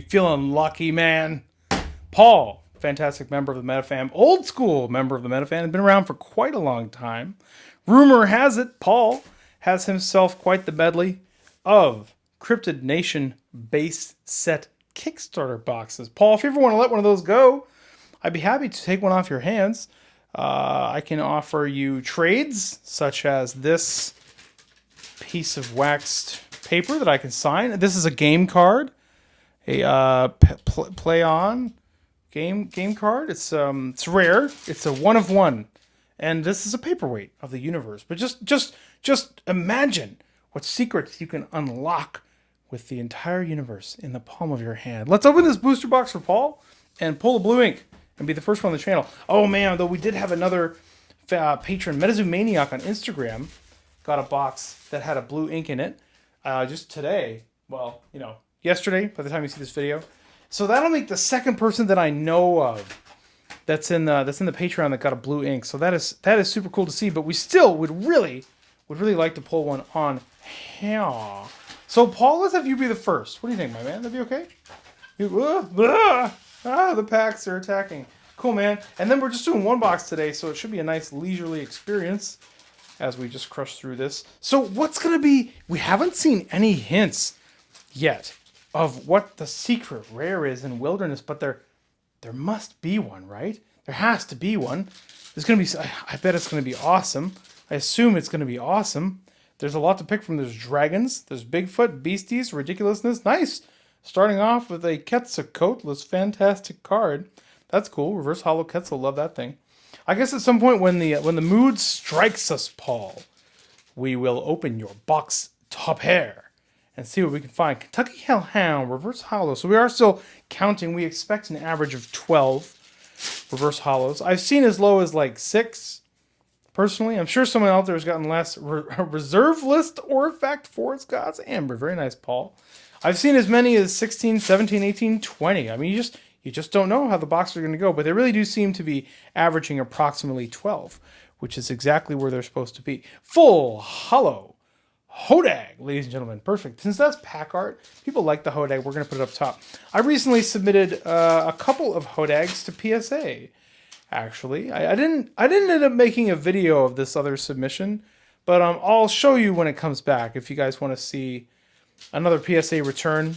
You feeling lucky, man? Paul, fantastic member of the MetaFam, old school member of the MetaFam, has been around for quite a long time. Rumor has it, Paul has himself quite the medley of Cryptid Nation base set Kickstarter boxes. Paul, if you ever want to let one of those go, I'd be happy to take one off your hands. I can offer you trades, such as this piece of waxed paper that I can sign. This is a game card, a play on game card. It's rare. It's a 1 of 1, and this is a paperweight of the universe. But just imagine what secrets you can unlock with the entire universe in the palm of your hand. Let's open this booster box for Paul and pull a blue ink and be the first one on the channel. Oh man, though we did have another patron, MetaZoo Maniac on Instagram, got a box that had a blue ink in it just today. Well, yesterday by the time you see this video. So that'll make the second person that I know of that's in the Patreon that got a blue ink. So that is super cool to see. But we still would really like to pull one on here. So Paul, let's have you be the first. What do you think, my man? That'd be okay? The packs are attacking. Cool, man. And then we're just doing one box today, so it should be a nice leisurely experience as we just crush through this. So what's going to be... We haven't seen any hints yet of what the secret rare is in Wilderness, but there must be one, right? There has to be one. There's going to be... I bet it's going to be awesome. I assume it's going to be awesome. There's a lot to pick from. There's dragons, there's Bigfoot, beasties, ridiculousness. Nice. Starting off with a Quetzalcoatlus, fantastic card. That's cool. Reverse Hollow Quetzal, love that thing. I guess at some point when the mood strikes us, Paul, we will open your box top hair and see what we can find. Kentucky Hellhound, Reverse Hollow. So we are still counting. We expect an average of 12 Reverse Hollows. I've seen as low as like 6. Personally, I'm sure someone out there has gotten less. Reserve list Orphact Forest Gods Amber. Very nice, Paul. I've seen as many as 16, 17, 18, 20. I mean, you just don't know how the boxes are going to go, but they really do seem to be averaging approximately 12, which is exactly where they're supposed to be. Full Hollow Hodag, ladies and gentlemen. Perfect. Since that's pack art, people like the Hodag, we're going to put it up top. I recently submitted a couple of Hodags to PSA. Actually, I didn't end up making a video of this other submission, but I'll show you when it comes back if you guys want to see another PSA return.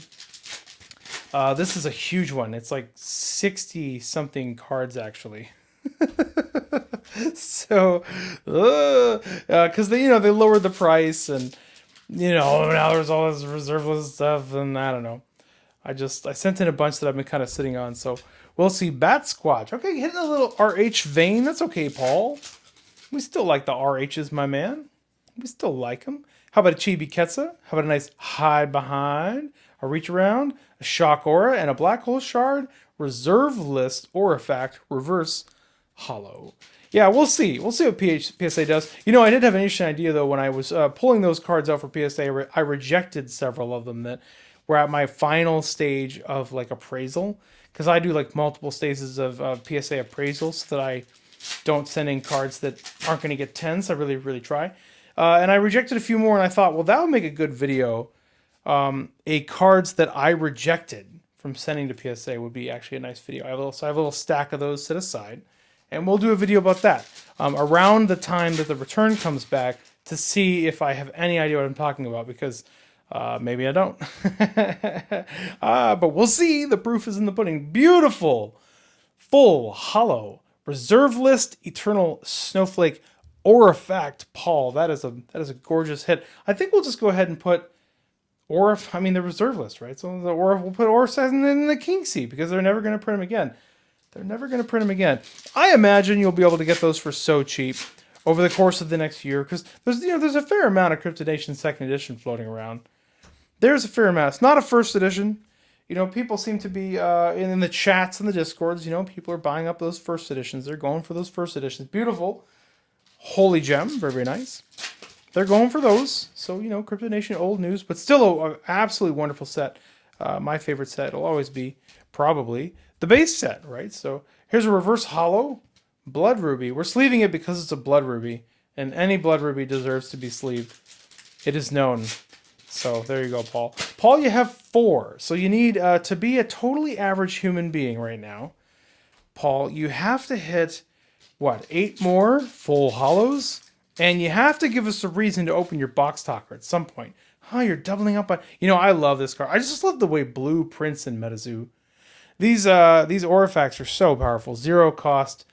This is a huge one. It's like 60 something cards actually. So, because they lowered the price, and now there's all this reserve list stuff, and I don't know. I sent in a bunch that I've been kind of sitting on, so we'll see. Bat Squatch. Okay, hitting a little RH vein. That's okay, Paul. We still like the RHs, my man. We still like them. How about a Chibi Quetzal? How about a nice hide behind, a reach around, a shock aura, and a black hole shard? Reserve list Aurafact Reverse Hollow. Yeah, we'll see. We'll see what PSA does. I did have an interesting idea, though, when I was pulling those cards out for PSA. I rejected several of them that were at my final stage of like appraisal, because I do like multiple stages of PSA appraisal so that I don't send in cards that aren't going to get 10s. I really try. And I rejected a few more, and I thought, well, that would make a good video. A cards that I rejected from sending to PSA would be actually a nice video. I have a little stack of those set aside, and we'll do a video about that around the time that the return comes back to see if I have any idea what I'm talking about, because maybe I don't. But we'll see. The proof is in the pudding. Beautiful. Full Hollow Reserve List Eternal Snowflake Aurafact Paul. That is a gorgeous hit. I think we'll just go ahead and put the reserve list, right? So we'll put Aurafact in the King Seat, because they're never going to print them again. They're never going to print them again. I imagine you'll be able to get those for so cheap over the course of the next year, because there's a fair amount of Cryptid Nation second edition floating around. There's a fair amount. It's not a first edition. People seem to be in the chats and the discords. People are buying up those first editions. They're going for those first editions. Beautiful. Holy gem. Very nice. They're going for those. So, Cryptid Nation old news, but still an absolutely wonderful set. My favorite set. It'll always be probably the base set, right? So here's a Reverse Hollow Blood Ruby. We're sleeving it because it's a Blood Ruby, and any Blood Ruby deserves to be sleeved. It is known. So there you go, Paul. Paul, you have 4. So you need to be a totally average human being right now. Paul, you have to hit, what, 8 more full hollows? And you have to give us a reason to open your box talker at some point. Oh, you're doubling up on... You know, I love this card. I just love the way blue prints in MetaZoo. These artifacts are so powerful. 0 cost,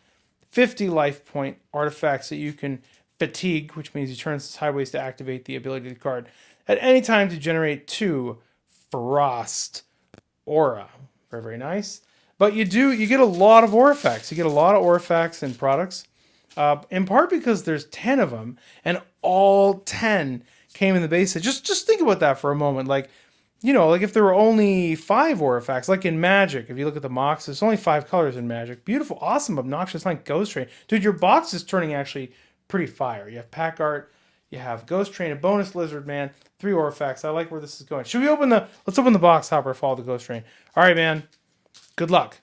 50 life point artifacts that you can fatigue, which means you turn sideways to activate the ability of the card at any time to generate 2 Frost Aura. Very, very nice. But you get a lot of artifacts. You get a lot of artifacts and products. In part because there's 10 of them, and all 10 came in the base set. Just think about that for a moment. Like, you know, like if there were only 5 artifacts, like in Magic, if you look at the box, there's only 5 colors in Magic. Beautiful, awesome, obnoxious, like Ghost Train. Dude, your box is turning actually pretty fire. You have Pack Art, you have Ghost Train, a bonus Lizard Man, 3 artifacts. I like where this is going. Should we let's open the box hopper, follow the Ghost Train. All right, man. Good luck.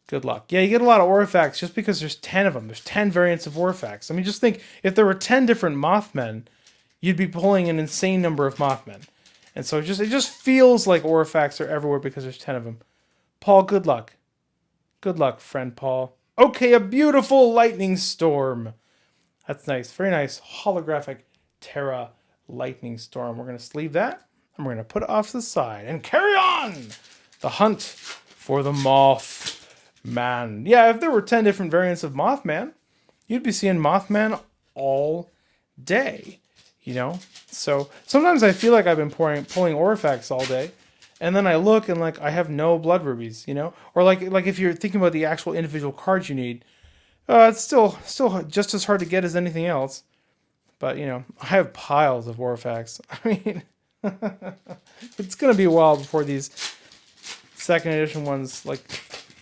Good luck. Yeah, you get a lot of artifacts just because there's 10 of them. There's 10 variants of artifacts. I mean, just think, if there were 10 different Mothmen, you'd be pulling an insane number of Mothmen. And so it just feels like artifacts are everywhere because there's 10 of them. Paul, good luck. Good luck, friend Paul. Okay, a beautiful lightning storm. That's nice. Very nice. Holographic Terra lightning storm. We're going to sleeve that, and we're going to put it off to the side and carry on the hunt for the Mothman. Yeah, if there were 10 different variants of Mothman, you'd be seeing Mothman all day, you know? So sometimes I feel like I've been pulling artifacts all day, and then I look and like I have no blood rubies, you know? Or like if you're thinking about the actual individual cards you need, it's still just as hard to get as anything else. But, you know, I have piles of artifacts. I mean, it's going to be a while before these second edition ones, like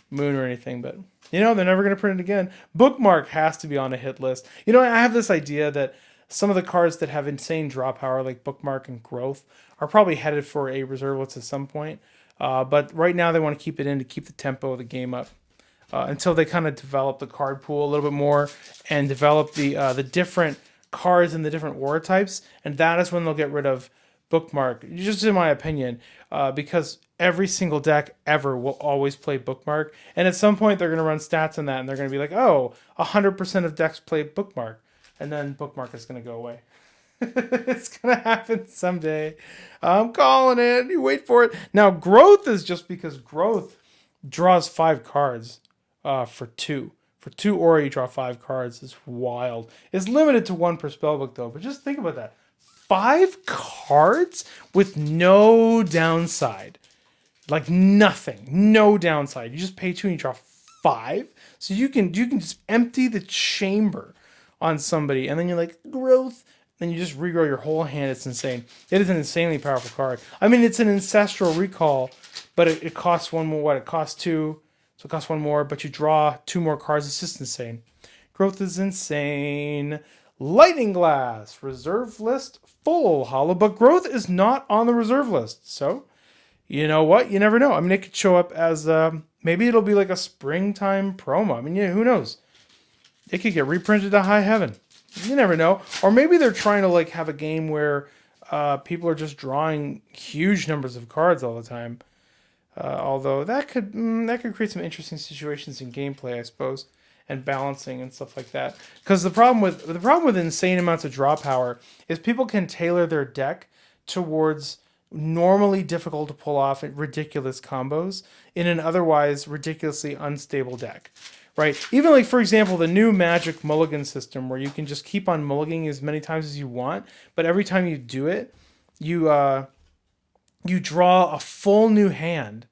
Moon or anything, but, you know, they're never going to print it again. Bookmark has to be on a hit list. You know, I have this idea that some of the cards that have insane draw power, like Bookmark and Growth, are probably headed for a reserve list at some point. But right now they want to keep it in to keep the tempo of the game up. Until they kind of develop the card pool a little bit more and develop the different cards and the different war types, and that is when they'll get rid of Bookmark, just in my opinion, because every single deck ever will always play Bookmark, and at some point they're going to run stats on that, and they're going to be like, oh, 100% of decks play Bookmark, and then Bookmark is going to go away. It's going to happen someday. I'm calling it. You wait for it. Now, Growth is just because Growth draws 5 cards. For 2. For 2 aura, you draw 5 cards. It's wild. It's limited to 1 per spellbook, though. But just think about that. 5 cards with no downside. Like nothing. No downside. You just pay 2 and you draw 5. So you can just empty the chamber on somebody. And then you're like, Growth. Then you just regrow your whole hand. It's insane. It is an insanely powerful card. I mean, it's an Ancestral Recall. But it costs 1 more. What? It costs 2. So it costs 1 more, but you draw 2 more cards. It's just insane. Growth is insane. Lightning Glass. Reserve list full holo, but Growth is not on the reserve list. So, you know what? You never know. I mean, it could show up as, maybe it'll be like a springtime promo. I mean, yeah, who knows? It could get reprinted to high heaven. You never know. Or maybe they're trying to like have a game where people are just drawing huge numbers of cards all the time. Although that could create some interesting situations in gameplay, I suppose, and balancing and stuff like that. Because the problem with insane amounts of draw power is people can tailor their deck towards normally difficult to pull off ridiculous combos in an otherwise ridiculously unstable deck, right? Even like, for example, the new Magic Mulligan system where you can just keep on mulliganing as many times as you want, but every time you do it, you draw a full new hand,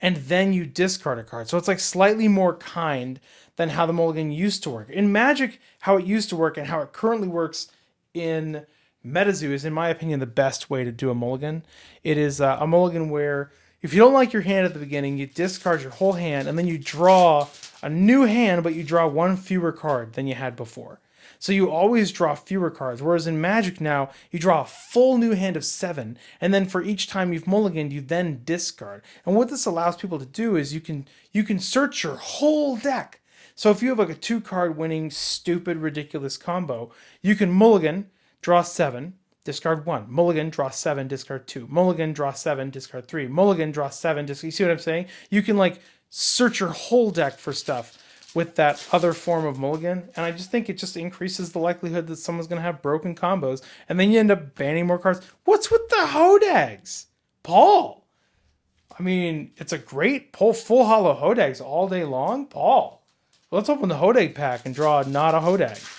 and then you discard a card. So it's like slightly more kind than how the mulligan used to work. In Magic, how it used to work and how it currently works in MetaZoo is, in my opinion, the best way to do a mulligan. It is a mulligan where if you don't like your hand at the beginning, you discard your whole hand, and then you draw a new hand, but you draw 1 fewer card than you had before. So you always draw fewer cards, whereas in Magic now, you draw a full new hand of 7, and then for each time you've mulliganed, you then discard. And what this allows people to do is you can search your whole deck. So if you have like a 2-card winning, stupid, ridiculous combo, you can mulligan, draw 7, discard 1. Mulligan, draw 7, discard 2. Mulligan, draw 7, discard 3. Mulligan, draw 7, discard... You see what I'm saying? You can, like, search your whole deck for stuff with that other form of mulligan, and I just think it just increases the likelihood that someone's going to have broken combos, and then you end up banning more cards. What's with the Hodags? Paul! I mean, it's a great pull, full hollow Hodags all day long. Paul, let's open the Hodag pack and draw not a Hodag.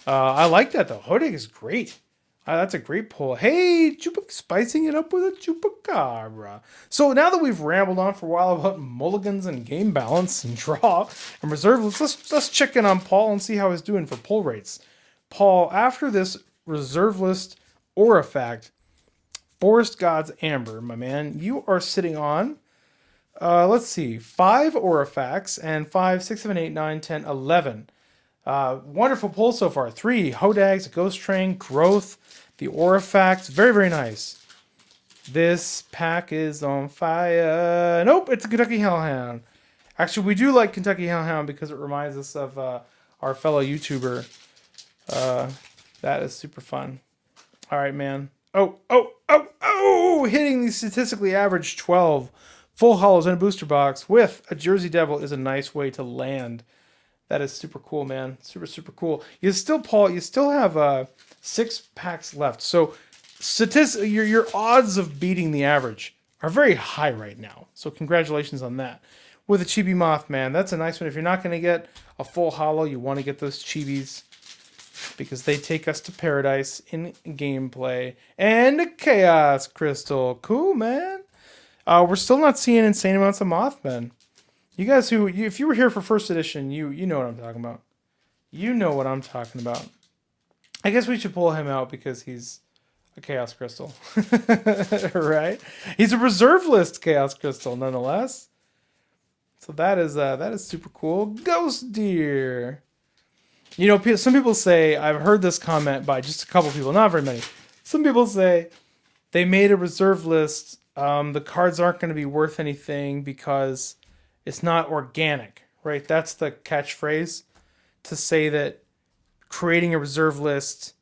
I like that, though. Hodag is great. That's a great pull. Hey, spicing it up with a Chupacabra. So now that we've rambled on for a while about mulligans and game balance and draw and reserve, let's check in on Paul and see how he's doing for pull rates. Paul, after this reserve list aura fact, Forest God's Amber, my man, you are sitting on, let's see, 5 aura facts and 5, 6, 7, 8, 9, 10, 11. Wonderful pull so far. 3 Hodags, a Ghost Train, Growth, the Aura Facts. Very, very nice. This pack is on fire. Nope, it's a Kentucky Hellhound. Actually, we do like Kentucky Hellhound because it reminds us of our fellow YouTuber. That is super fun. All right, man. Oh! Hitting the statistically average 12 full hollows in a booster box with a Jersey Devil is a nice way to land. That is super cool, man. Super, super cool. Paul, you still have 6 packs left. So your odds of beating the average are very high right now. So congratulations on that. With a Chibi Mothman, that's a nice one. If you're not going to get a full hollow, you want to get those Chibis because they take us to paradise in gameplay. And a Chaos Crystal. Cool, man. We're still not seeing insane amounts of Mothman. You guys if you were here for first edition, you know what I'm talking about. You know what I'm talking about. I guess we should pull him out because he's a Chaos Crystal. Right? He's a reserve list Chaos Crystal, nonetheless. So that is super cool. Ghost Deer. You know, some people say, I've heard this comment by just a couple people, not very many. Some people say they made a reserve list. The cards aren't going to be worth anything because it's not organic, right? That's the catchphrase to say that creating a reserve list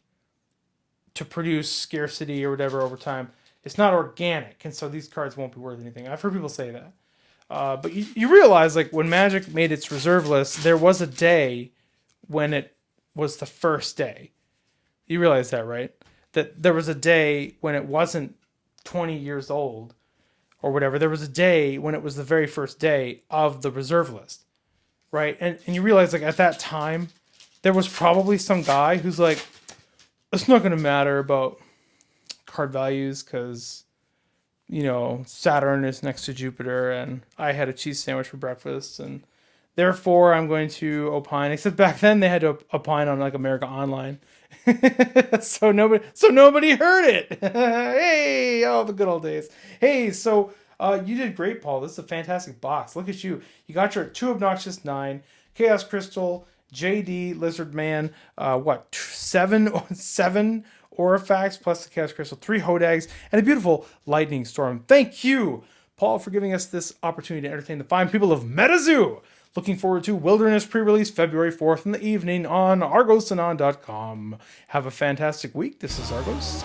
to produce scarcity or whatever over time, it's not organic. And so these cards won't be worth anything. I've heard people say that. But you realize, like, when Magic made its reserve list, there was a day when it was the first day. You realize that, right? That there was a day when it wasn't 20 years old or whatever. There was a day when it was the very first day of the reserve list, right? And you realize, like, at that time, there was probably some guy who's like, it's not going to matter about card values because, you know, Saturn is next to Jupiter and I had a cheese sandwich for breakfast and therefore I'm going to opine. Except back then they had to opine on, like, America Online. so nobody heard it. Hey, oh, the good old days. Hey, so you did great, Paul. This is a fantastic box. Look at you. You got your 2 Obnoxious 9, Chaos Crystal, JD, Lizard Man, 7 Aurifax plus the Chaos Crystal, 3 Hodags, and a beautiful Lightning Storm. Thank you, Paul, for giving us this opportunity to entertain the fine people of MetaZoo. Looking forward to Wilderness pre-release February 4th in the evening on ArgosAnon.com. Have a fantastic week. This is Argos.